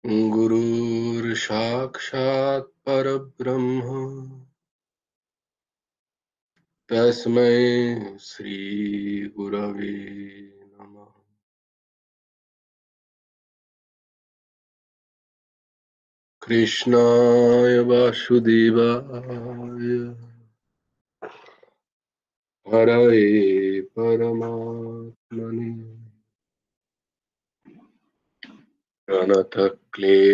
गुरुर्साक्षात् परब्रह्म तस्मै श्री गुरवे नमः। कृष्णाय वासुदेवाय हरये परमात्मने प्रणतक्लेशनाशाय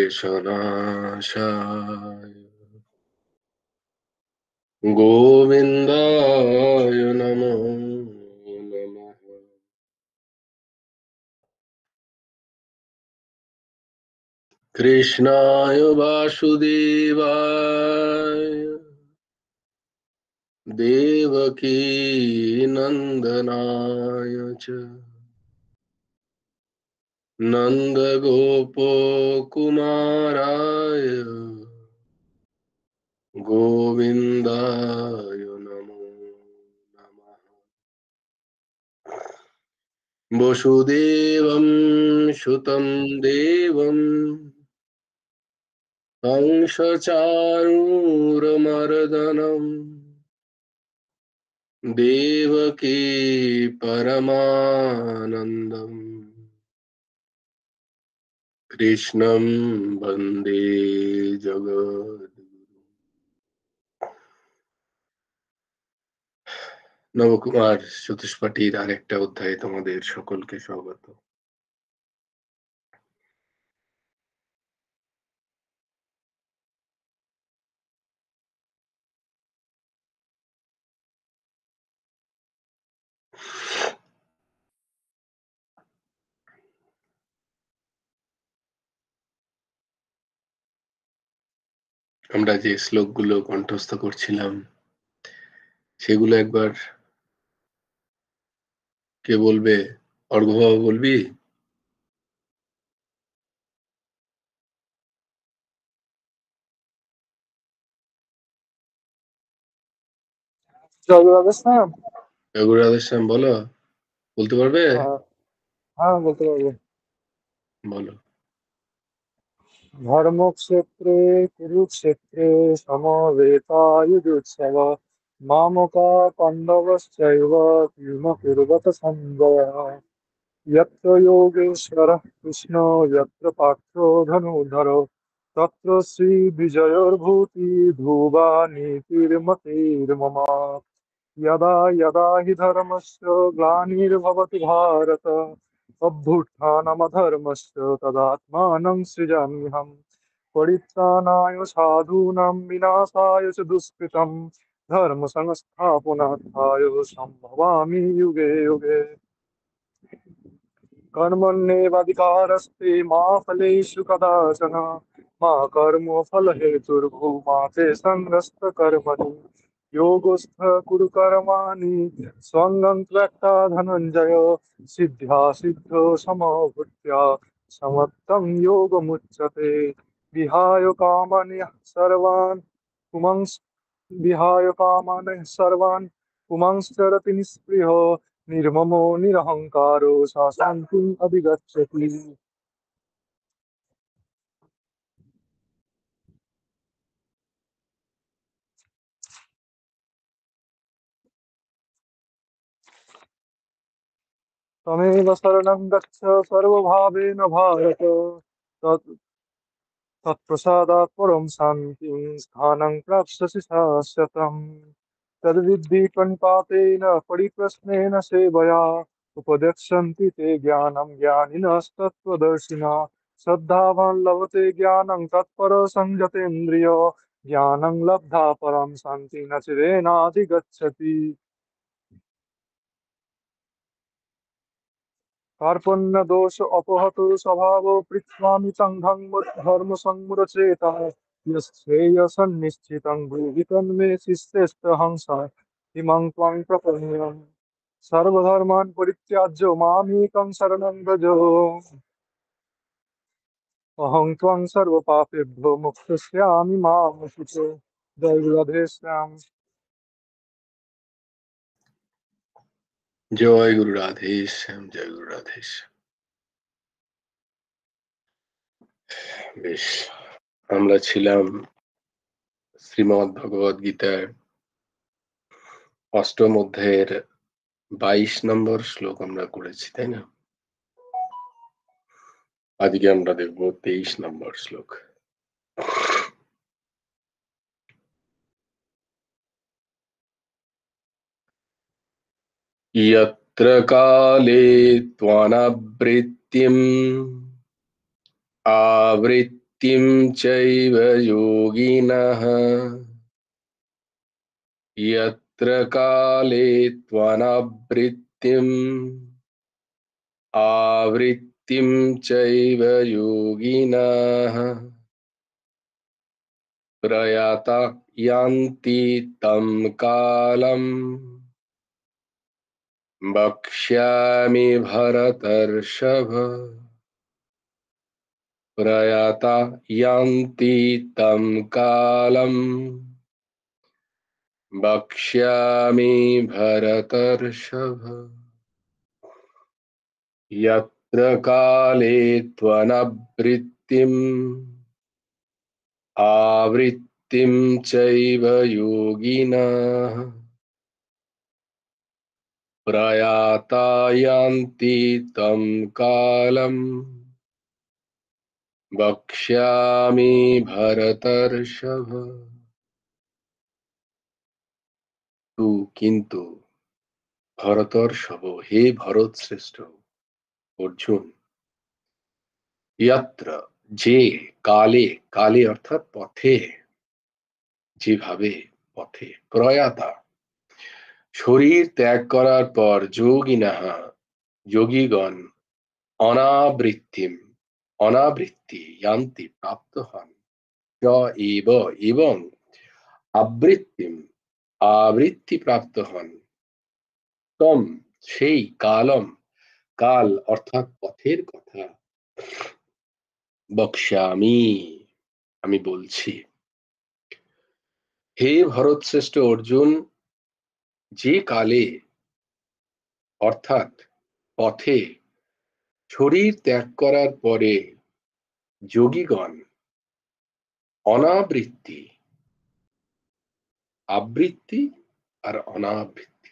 गोविन्दाय नमो नमः। कृष्णाय वासुदेवाय देवकी नन्दनाय च नन्दगोपकुमाराय गोविन्दाय नमो नमः। वसुदेवं सुतं देवं कंसचाणूरमर्दनम् देवकी परमानन्दम् कृष्णं वन्दे जगद्गुरुम्। নবকুমার চতুষ্পাঠীর আরেকটা অধ্যায়ে তোমাদের সকলকে স্বাগত। আমরা যে শ্লোকগুলো কণ্ঠস্থ করছিলাম সেগুলো একবার কে বলবে? অর্ঘ্যবাবু বলবি? জয় রাধেশ্যাম। রাধেশ্যাম বলো, বলতে পারবে? হ্যাঁ, বলতে পারবো। বলো। ধর্মক্ষেত্রে কুরুক্ষেত্রে সমবেতায়ুধোৎসব মামকা পাণ্ডবশ্চৈব কিম কুর্বত সঞ্জয়। यत्र योगेश्वरः कृष्णो यत्र पार्थो धनुर्धर तत्र श्रीविजयोर्भूति ध्रुवा नीतिर्मतिर्मम। यदा यदा हि धर्मस्य ग्लानिर्भवति भारत अभ्युत्थानमधर्मस्य तदात्मानं सृजाम्यहम्। परित्राणाय साधूनां विनाशाय च दुष्कृतं धर्म संस्थापनार्थाय सम्भवामि युगे युगे। कर्मण्येवाधिकारस्ते मा फलेषु कदाचन मा कर्मफलहेतुर्भूमा ते सङ्गस्तकर्मणि योगस्थ कुरु कर्माणि स्वङ्गं त्यक्त्वा धनञ्जय सिद्ध्या सिद्धो समभूत्या समत्तं योगमुच्यते। विहाय कामान्यः सर्वान् पुमंस् विहाय कामान्यः सर्वान् पुमंश्चरति निःस्पृहो निर्ममो निरहंकारो सा शान्तिम् अधिगच्छति। तमेव शरणं गच्छ सर्वभावेन भारत तत् तत्प्रसादात् परं शान्तिं स्थानं प्राप्स्यसि शाश्वतम्। तद्विद्धि प्रणिपातेन परिप्रश्नेन सेवया उपदेक्ष्यन्ति ते ज्ञानं ज्ञानिनस्तत्त्वदर्शिनः। श्रद्धावान् लभते ज्ञानं तत्पर संयतेन्द्रियो ज्ञानं लब्धा परं शान्ति न चिरेणाधिगच्छति। कार्पण्यदोष अपहतो स्वभावो पृक्ष्वामि सङ्घं धर्म संमुरचेता यश्रेयसन्निश्चितं ब्रूहि तन्मे शिष्येष्टहंसा इमं त्वां प्रपन्नम्। सर्वधर्मान् परित्याज्य मामेकं शरणं व्रज अहं त्वां सर्वपापेभ्यो मुक्तस्यामि मा शुचो। जय राधे श्याम। জয় গুরু রাধেশ্যাম, জয় গুরু রাধেশ্যাম। বেশ, আমরা ছিলাম শ্রীমদ্ ভগবদ গীতার অষ্টম অধ্যায়ের 22 নম্বর শ্লোক আমরা করেছি, তাই না? আজকে আমরা দেখব 23 নম্বর শ্লোক। यत्र काले त्वनवृत्तिम् आवृत्तिं चैव योगिनः यत्र काले त्वनवृत्तिम् आवृत्तिं चैव योगिनः प्रयाता यान्ति तं कालम् वक्ष्यामि भरतर्षभ। प्रयाता यान्ति तं कालम् वक्ष्यामि भरतर्षभ। यत्र काले त्वनवृत्तिम् आवृत्तिं चैव योगिनः प्रयाता यान्ति तं कालम् वक्ष्यामि भरतर्षभ। तु किन्तु भरतर्षभ, हे भरत श्रेष्ठ অর্জুন, यत्र যে কালে, কালে অর্থাৎ পথে, যেভাবে পথে, প্রয়াতা শরীর ত্যাগ করার পর, যোগিনাহা যোগীগণ, অনাবৃত্তিম অনাবৃত্তি, ইয়ান্তি প্রাপ্ত হন, চ এব এবং আবৃত্তিম আবৃত্তি প্রাপ্ত হন, তম সেই কালম কাল অর্থাৎ পথের কথা, বক্ষ্যামি আমি বলছি। হে ভরত শ্রেষ্ঠ অর্জুন, যে কালে অর্থাৎ পথে শরীর ত্যাগ করার পরে যোগীগণ অনাবৃত্তি, আবৃত্তি আর অনাবৃত্তি,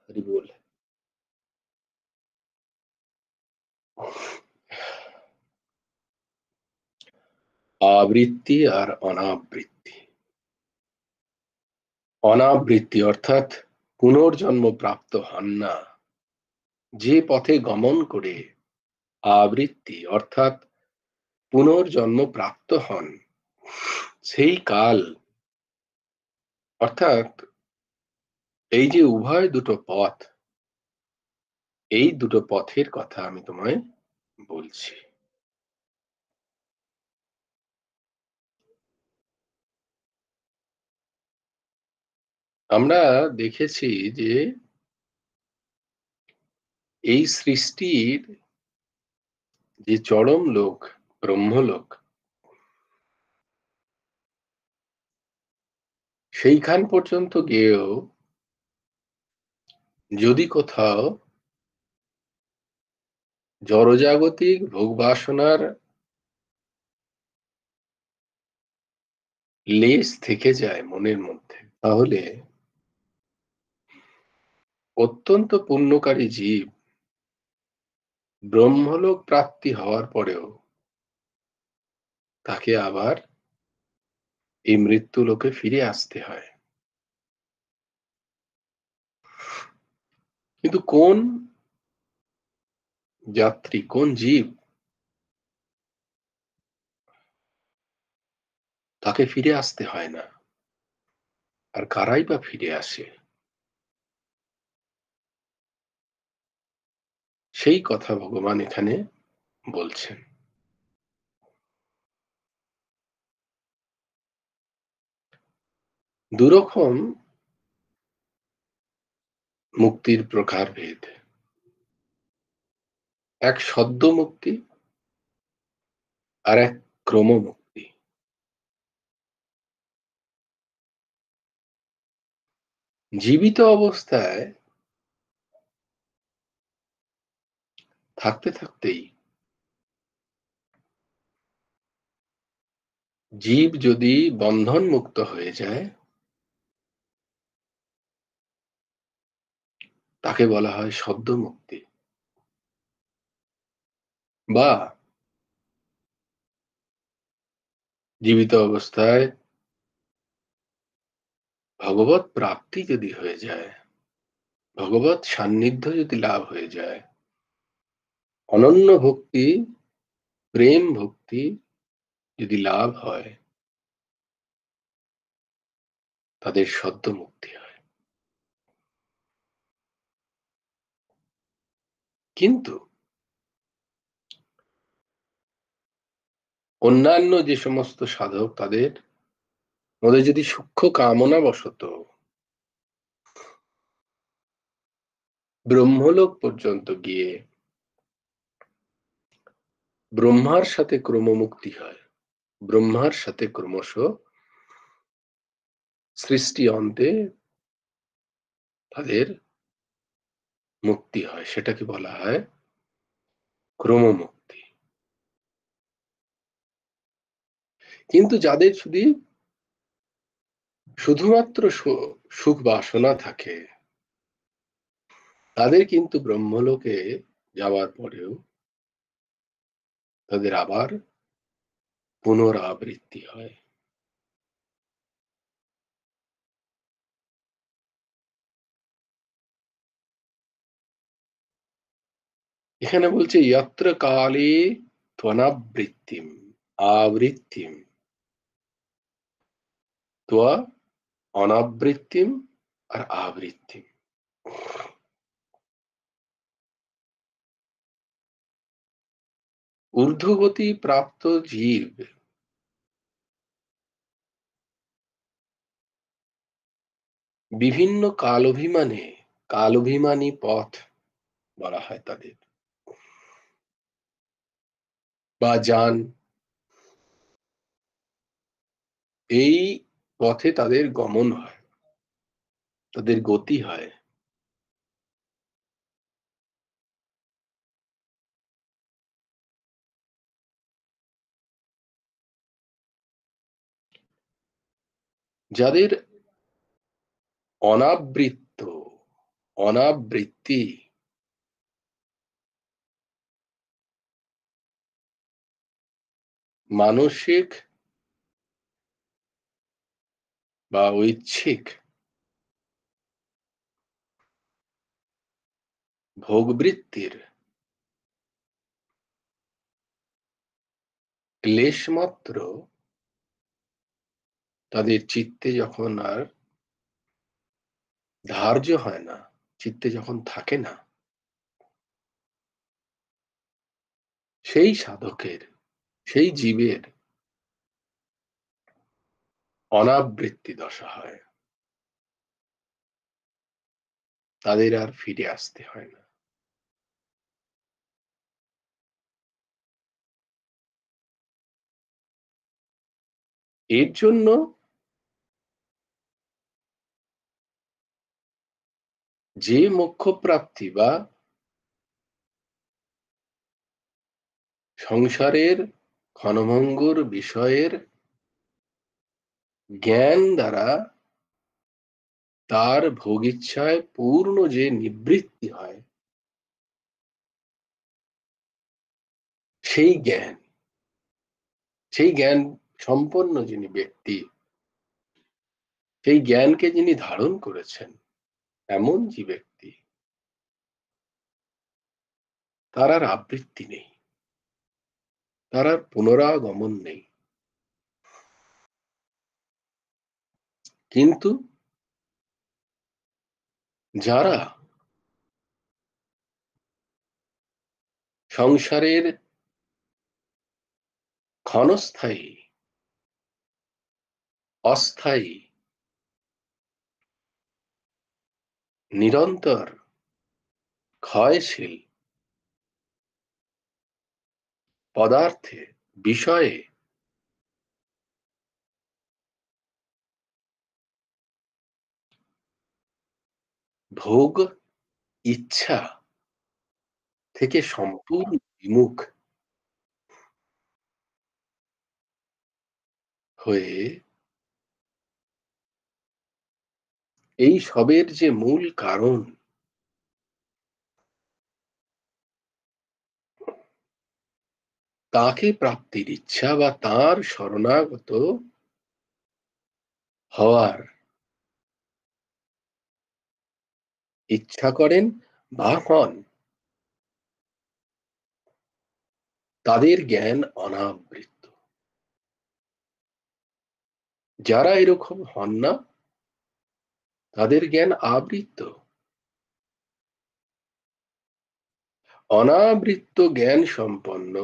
হরি বল, আবৃত্তি আর অনাবৃত্তি, অনাবৃত্তি অর্থাৎ পুনর্জন্ম প্রাপ্ত হন না, যে পথে গমন করে আবৃত্তি অর্থাৎ পুনর্জন্ম প্রাপ্ত হন, সেই কাল অর্থাৎ এই যে উভয় দুটো পথ, এই দুটো পথের কথা আমি তোমায় বলছি। আমরা দেখেছি যে এই সৃষ্টির যে চরম লোক, ব্রহ্মলোক, সেইখান পর্যন্ত গিয়েও যদি কোথাও জড়জাগতিক ভোগ বাসনার লেশ থেকে যায় মনের মধ্যে, তাহলে অত্যন্ত পুণ্যকারী জীব ব্রহ্মলোক প্রাপ্তি হওয়ার পরেও তাকে আবার এই মৃত্যু লোকে ফিরে আসতে হয়। কিন্তু কোন যাত্রী, কোন জীব তাকে ফিরে আসতে হয় না, আর কারাই বা ফিরে আসে? সেই কথা ভগবান এখানে বলছেন। দুরকম মুক্তির প্রকারভেদ, এক সদ্য মুক্তি আর এক ক্রম মুক্তি। জীবিত অবস্থায় থাকতে থাকতেই জীব যদি বন্ধন মুক্ত হয়ে যায় তাকে বলা হয় সদ্য মুক্তি, বা জীবিত অবস্থায় ভগবৎ প্রাপ্তি যদি হয়ে যায়, ভগবৎ সান্নিধ্য যদি লাভ হয়ে যায়, অনন্য ভক্তি, প্রেম ভক্তি যদি লাভ হয়, তাদের সদ্য মুক্তি হয়। কিন্তু অন্যান্য যে সমস্ত সাধক, তাদের মধ্যে যদি সূক্ষ্ম কামনা বশত ব্রহ্মলোক পর্যন্ত গিয়ে ব্রহ্মার সাথে ক্রমমুক্তি হয়, ব্রহ্মার সাথে ক্রমশ সৃষ্টি অন্তে তাদের মুক্তি হয়, সেটাকে বলা হয় ক্রমমুক্তি। কিন্তু যাদের শুধুমাত্র সুখ বাসনা থাকে, তাদের কিন্তু ব্রহ্মলোকে যাওয়ার পরেও তাদের আবার পুনরাবৃত্তি হয়। এখানে বলছে যত্র কালে ত্বনাবৃত্তিম আবৃত্তিম ত্ব অনাবৃত্তিম আর আবৃত্তিম। ঊর্ধ্বগতি প্রাপ্ত জীব বিভিন্ন কালঅভিমানী পথ বলা হয় তাদের, বা যান, এই পথে তাদের গমন হয়, তাদের গতি হয়। যাদের অনাবৃত্ত অনাবৃত্তি মানসিক বা ঐচ্ছিক ভোগবৃত্তির ক্লেশমাত্র তাদের চিত্তে যখন আর ধার্য হয় না, চিত্তে যখন থাকে না, সেই সাধকের, সেই জীবের অনাবৃত্তি দশা হয়, তাদের আর ফিরে আসতে হয় না। এর জন্য যে মোক্ষ প্রাপ্তি বা সংসারের ক্ষণভঙ্গুর বিষয়ের জ্ঞান দ্বারা তার ভোগিচ্ছায় পূর্ণ যে নিবৃত্তি হয়, সেই জ্ঞান, সেই জ্ঞান সম্পন্ন যিনি ব্যক্তি, সেই জ্ঞানকে যিনি ধারণ করেছেন, এমন যে ব্যক্তি, তার আর আবৃত্তি নেই, তার আর পুনরাগমন নেই। কিন্তু যারা সংসারের ক্ষণস্থায়ী, অস্থায়ী, নিরন্তর ক্ষয়শীল পদার্থে, বিষয়ে ভোগ ইচ্ছা থেকে সম্পূর্ণ বিমুখ, হয়ে এই সবের যে মূল কারণ তাকে প্রাপ্তির ইচ্ছা বা তার শরণাগত হওয়ার ইচ্ছা করেন বা হন, তাদের জ্ঞান অনাবৃত। যারা এরকম হন না, তাদের জ্ঞান আবৃত। অনাবৃত জ্ঞান সম্পন্ন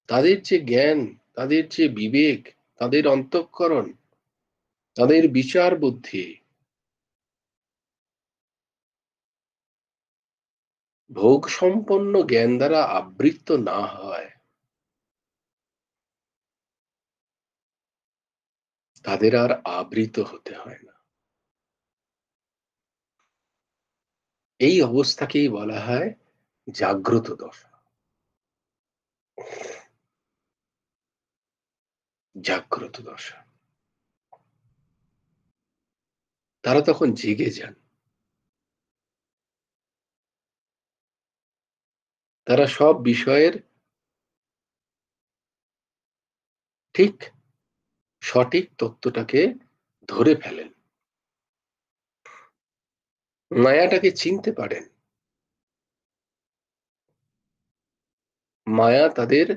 তাদের যে জ্ঞান, তাদের যে বিবেক, তাদের অন্তঃকরণ, তাদের বিচার বুদ্ধি ভোগ সম্পন্ন জ্ঞান দ্বারা আবৃত না হয়, তাদের আর আবৃত হতে হয় না। এই অবস্থাকেই বলা হয় জাগ্রত দশা। জাগ্রত দশা। তারা তখন জেগে যান। তারা সব বিষয়ের ঠিক সঠিক তত্ত্বটাকে ধরে ফেলেন, মায়াটাকে চিনতে পারেন। মায়া তাদের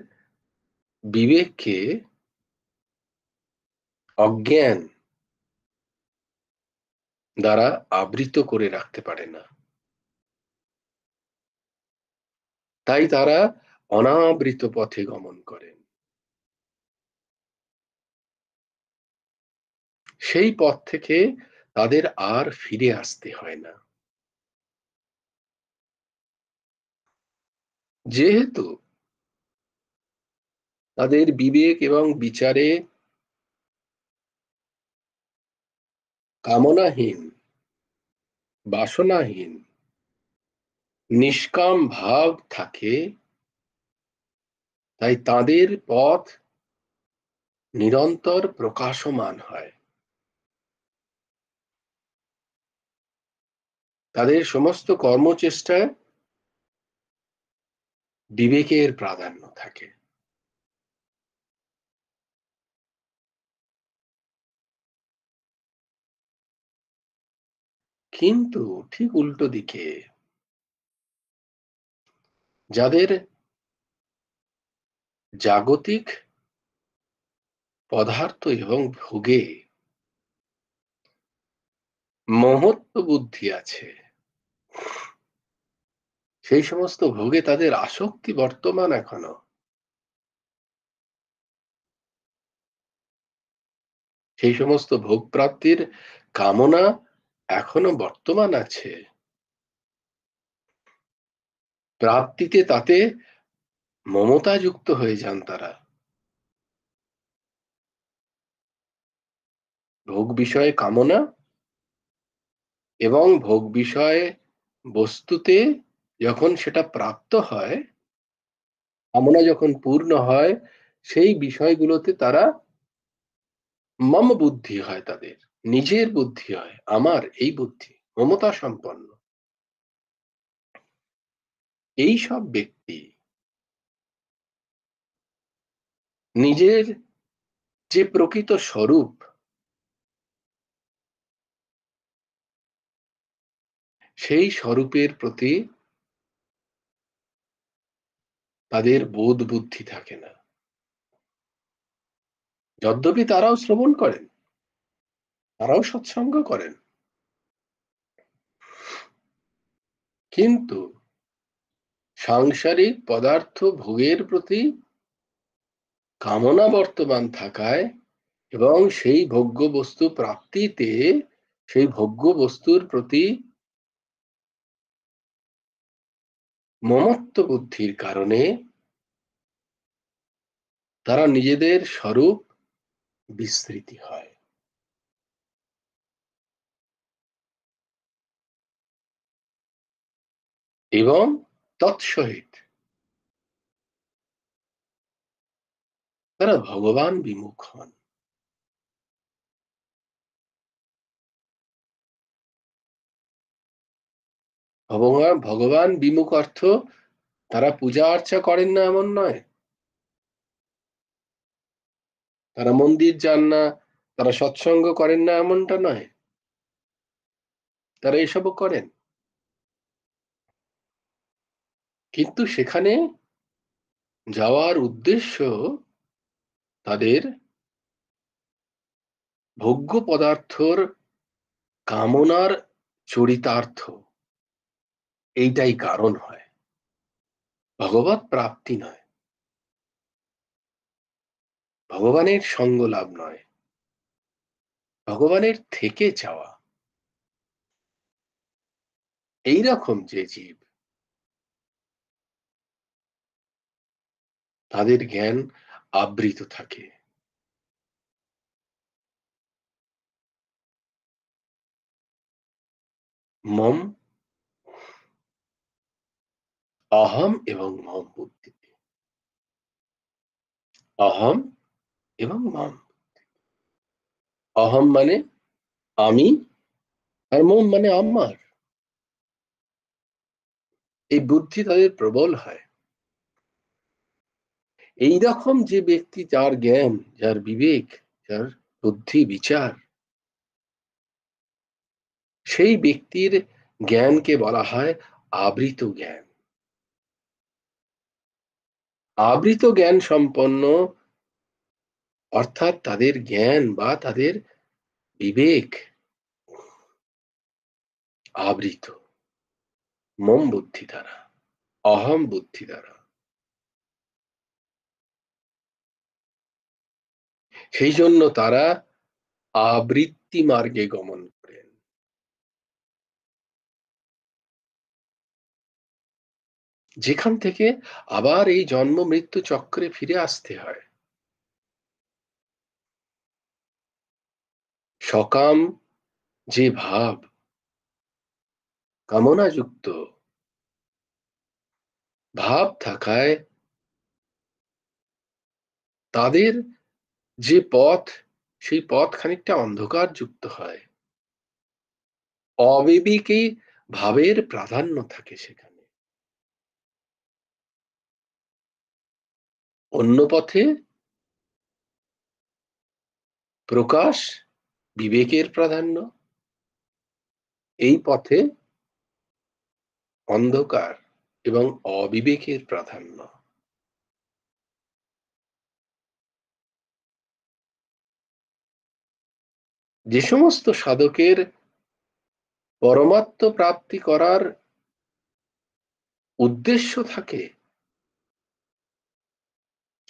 বিবেককে অজ্ঞান দ্বারা আবৃত করে রাখতে পারে না। তাই তারা অনাবৃত পথে গমন করেন। সেই পথ থেকে তাদের আর ফিরে আসতে হয় না। যেহেতু তাদের বিবেক এবং বিচারে কামনাহীন, বাসনাহীন, নিষ্কাম ভাব থাকে, তাই তাদের পথ নিরন্তর প্রকাশমান হয়। তাদের সমস্ত কর্মচেষ্টায় বিবেকের প্রাধান্য থাকে। কিন্তু ঠিক উল্টো দিকে যাদের জাগতিক পদার্থ এবং ভোগে মহত্ব বুদ্ধি আছে, সেই সমস্ত ভোগে তাদের আসক্তি বর্তমান এখনো, সেই সমস্ত ভোগ প্রাপ্তির কামনা এখনো বর্তমান আছে। প্রাপ্তিতে তাতে মমতা যুক্ত হয়ে যান তারা। ভোগ বিষয়ে কামনা এবং ভোগ বিষয়ে বস্তুতে যখন সেটা প্রাপ্ত হয়, কামনা যখন পূর্ণ হয়, সেই বিষয়গুলোতে তারা মম বুদ্ধি হয়, তাদের নিজের বুদ্ধি হয়, আমার এই বুদ্ধি, মমতা সম্পন্ন। এই সব ব্যক্তি নিজের যে প্রকৃত স্বরূপ, সেই স্বরূপের প্রতি তাদের বোধ বুদ্ধি থাকে না। যদ্যপি তারাও শ্রবণ করেন, তারাও সৎসঙ্গ করেন, কিন্তু সাংসারিক পদার্থ ভোগের প্রতি কামনা বর্তমান থাকায় এবং সেই ভোগ্য বস্তু প্রাপ্তিতে সেই ভোগ্য বস্তুর প্রতি মমত্ব বুদ্ধির কারণে তারা নিজেদের স্বরূপ বিস্মৃতি হয়। এবং তৎসহিত তারা ভগবান বিমুখ হন। ভগবান বিমুখ অর্থ তারা পূজা অর্চা করেন না এমন নয়, তারা মন্দির যান না, তারা সৎসঙ্গ করেন না এমনটা নয়, তারা এসবও করেন, কিন্তু সেখানে যাওয়ার উদ্দেশ্য তাদের ভোগ্য পদার্থর কামনার চরিতার্থ, এইটাই কারণ হয়, ভগবৎ প্রাপ্তি নয়, ভগবানের সঙ্গ লাভ নয়, ভগবানের থেকে চাওয়া। এইরকম যে জীব, তাদের জ্ঞান আবৃত থাকে। মম, অহম এবং মম বুদ্ধিতে, অহম এবং মম। অহম মানে আমি, আর মম মানে আমার। এই বুদ্ধি তাদের প্রবল হয়। এইরকম যে ব্যক্তি, যার জ্ঞান, যার বিবেক, যার বুদ্ধি বিচার, সেই ব্যক্তির জ্ঞানকে বলা হয় আবৃত জ্ঞান। আবৃত জ্ঞান সম্পন্ন অর্থাৎ তাদের জ্ঞান বা তাদের বিবেক আবৃত মম বুদ্ধি দ্বারা, অহম বুদ্ধি দ্বারা। সেই জন্য তারা আবৃত্তি মার্গে গমন করেন। যেখান থেকে আবার এই জন্ম মৃত্যু চক্রে ফিরে আসতে হয়। সকাম যে ভাব, কামনাযুক্ত ভাব থাকায় তাদের যে পথ, সেই পথ খানিকটা অন্ধকার যুক্ত হয়। অবিবেকী ভাবের প্রাধান্য থাকে সেখানে। অন্য পথে প্রকাশ, বিবেকের প্রাধান্য, এই পথে অন্ধকার এবং অবিবেকের প্রাধান্য। যে সমস্ত সাধকের পরমাত্ম প্রাপ্তি করার উদ্দেশ্য থাকে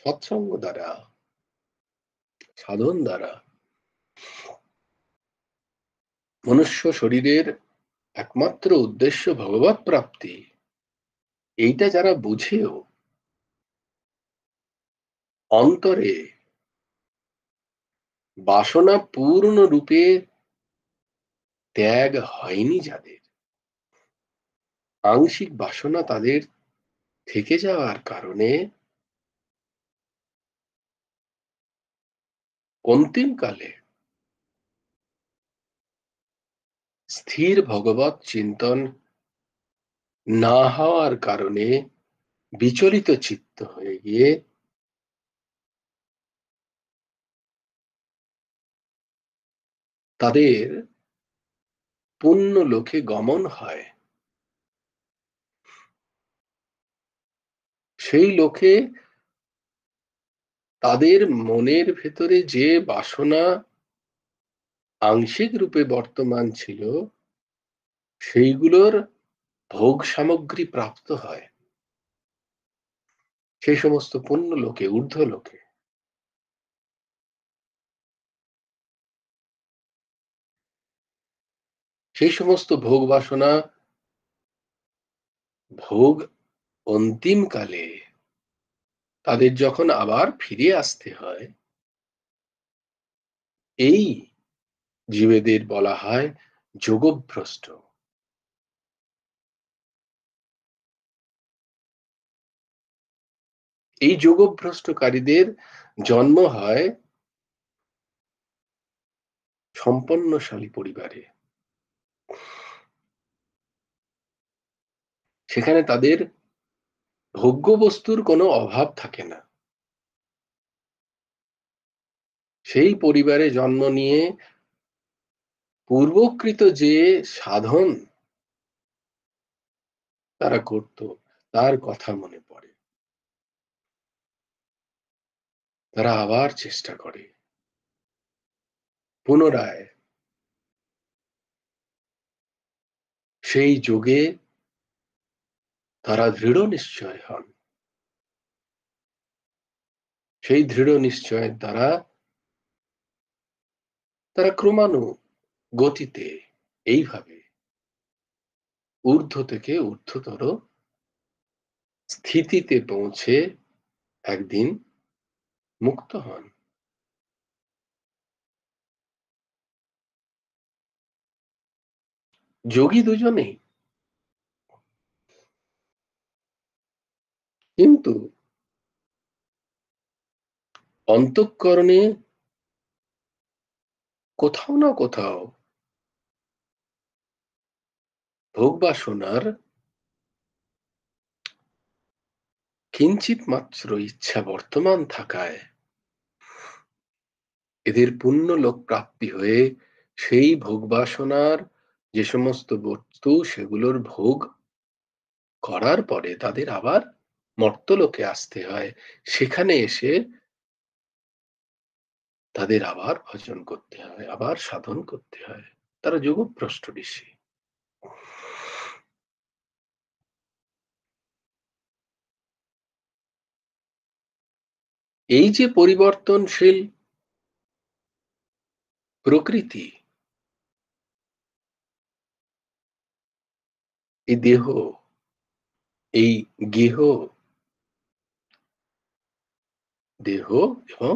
সৎসঙ্গ দ্বারা, সাধন দ্বারা, মনুষ্য শরীরের একমাত্র উদ্দেশ্য ভগবৎ প্রাপ্তি, এইটা যারা বুঝেও অন্তরে বাসনা পূর্ণরূপে ত্যাগ হয়নি, যাদের আংশিক বাসনা তাদের থেকে যাওয়ার কারণে অন্তিমকালে স্থির ভগবৎ চিন্তন না হওয়ার কারণে বিচলিত চিত্ত হয়ে গিয়ে তাদের পুণ্য লোকে গমন হয়। সেই লোকে তাদের মনের ভেতরে যে বাসনা আংশিক রূপে বর্তমান ছিল, সেইগুলোর ভোগ সামগ্রী প্রাপ্ত হয় সেই সমস্ত পুণ্য লোকে, ঊর্ধ্ব লোকে। সেই সমস্ত ভোগ বাসনা ভোগ অন্তিমকালে তাদের যখন আবার ফিরে আসতে হয়, এই জীবেদের বলা হয় যোগভ্রষ্ট। এই যোগভ্রষ্টকারীদের জন্ম হয় সম্পন্নশালী পরিবারে। সেখানে তাদের ভোগ্য বস্তুর কোনো অভাব থাকে না। সেই পরিবারে জন্ম নিয়ে পূর্বকৃত যে সাধন তারা করত, তার কথা মনে পড়ে। তারা আবার চেষ্টা করে, পুনরায় সেই যোগে তারা দৃঢ় নিশ্চয় হন। সেই দৃঢ় নিশ্চয়ের দ্বারা তারা ক্রমানুগতিতে এইভাবে ঊর্ধ্ব থেকে ঊর্ধ্বতর স্থিতিতে পৌঁছে একদিন মুক্ত হন। যোগী দুজনেই, কিন্তু অন্তঃকরণে কোথাও না কোথাও ভোগবাসনার কিঞ্চিত মাত্র ইচ্ছা বর্তমান থাকায় এদের পুণ্য লোক প্রাপ্তি হয়ে সেই ভোগবাসনার যে সমস্ত বস্তু সেগুলোর ভোগ করার পরে তাদের আবার মর্তলোকে আসতে হয়। সেখানে এসে তাদের আবার ভজন করতে হয়, আবার সাধন করতে হয়। তারা যোগভ্রষ্ট ঋষি। এই যে পরিবর্তনশীল প্রকৃতি, এই দেহ, এই গেহ, দেহ এবং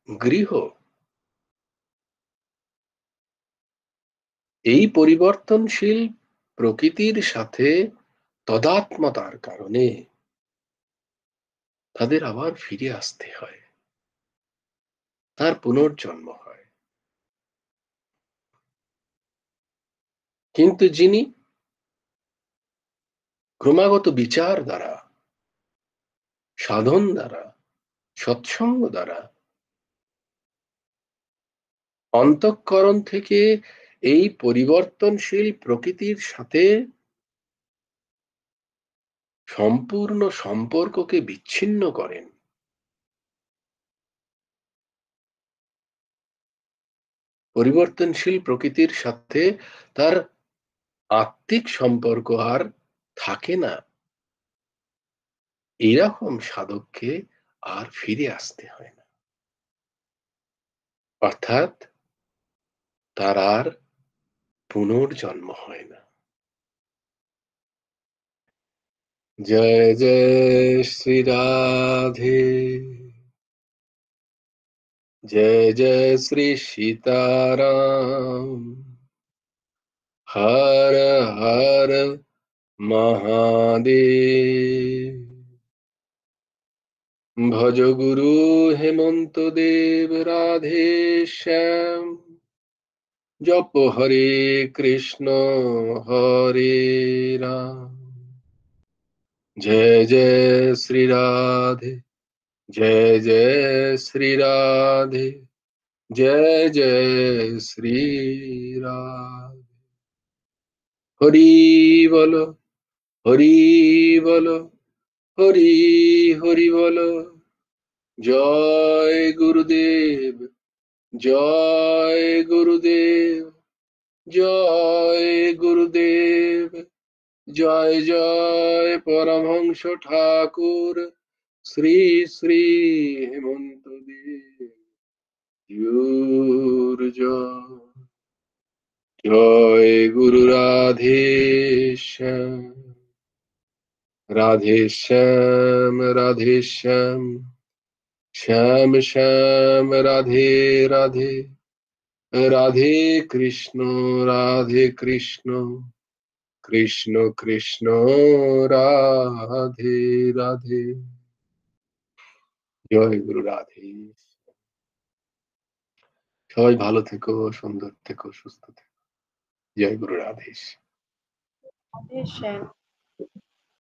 গৃহ, এই পরিবর্তনশীল প্রকৃতির সাথে তদাত্মতার কারণে তাদের আবার ফিরে আসতে হয়, তার পুনর্জন্ম হয়। কিন্তু যিনি ক্রমাগত বিচার দ্বারা, সাধন দ্বারা, সৎসঙ্গ দ্বারা অন্তঃকরণ থেকে এই পরিবর্তনশীল প্রকৃতির সাথে সম্পূর্ণ সম্পর্ককে বিচ্ছিন্ন করেন, পরিবর্তনশীল প্রকৃতির সাথে তার আত্মিক সম্পর্ক আর থাকে না, এরকম সাধককে আর ফিরে আসতে হয় না। অর্থাৎ তার আর পুনর্জন্ম হয় না। জয় জয় শ্রী রাধে, জয় জয় শ্রী সীতারাম, হর হর মহাদেব। ভজ গুরু হেমন্ত দেব রাধে শ্যাম, জপ হরে কৃষ্ণ হরে রাম। जय जय श्री राधे, जय जय श्री राधे, जय जय श्री राधे। हरि बोलो, हरि बोलो, हरि हरि बोलो। जय गुरुदेव, जय गुरुदेव, जय गुरुदेव। জয় জয় পরমহংস ঠাকুর শ্রী শ্রী হেমন্ত দেব জয় গুরু রাধে শ্যাম, রাধে শ্যাম, রাধে শ্যাম, শ্যাম শ্যাম রাধে রাধে, রাধে কৃষ্ণ, রাধে কৃষ্ণ, কৃষ্ণ কৃষ্ণ রাধে রাধে। জয় গুরু রাধে। সবাই ভালো থেকো, সুন্দর থেকো, সুস্থ থেকো। জয় গুরু রাধেশ। রাধে শ্যাম।